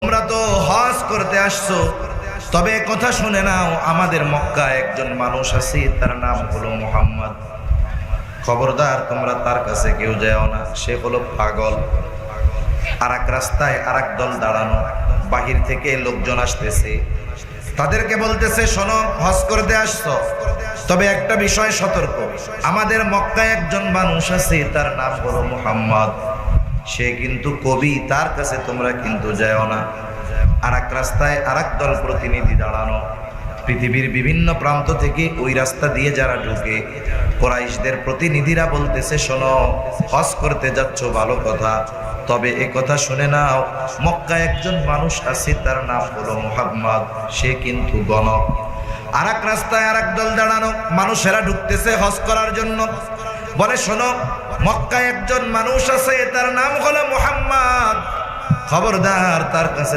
তোমরা তো হজ করতে আসছো, তবে কথা শুনে নাও, আমাদের মক্কায় একজন মানুষ আছে, তার নাম হলো মুহাম্মদ। খবরদার তোমরা তার কাছে কেউ যাও না, সে হলো পাগল। আর এক রাস্তায় আর এক দল দাঁড়ানো, বাহির থেকে লোকজন আসতেছে, তাদেরকে বলতেছে, শোনো, হজ করতে আসছো, তবে একটা বিষয় সতর্ক, আমাদের মক্কায় একজন মানুষ আছে, তার নাম হলো মুহাম্মদ, সে কিন্তু কবি, তার কাছে তোমরা কিন্তু যাও না। আর এক রাস্তায় আর এক দল প্রতিনিধি দাঁড়ানো, পৃথিবীর বিভিন্ন প্রান্ত থেকে ওই রাস্তা দিয়ে যারা ঢুকে, কুরাইশদের প্রতিনিধিরা বলতেছে, শোনো, হজ করতে যাচ্ছ ভালো কথা, তবে এ কথা শুনে নাও, মক্কায় একজন মানুষ আছে, তার নাম হলো মুহাম্মদ, সে কিন্তু গণক। আর এক রাস্তায় আর এক দল দাঁড়ানো, মানুষেরা ঢুকতেছে হজ করার জন্য, বলে, শোনো, মক্কায় একজন মানুষ আছে, তার নাম হলো মুহাম্মদ, খবরদার তার কাছে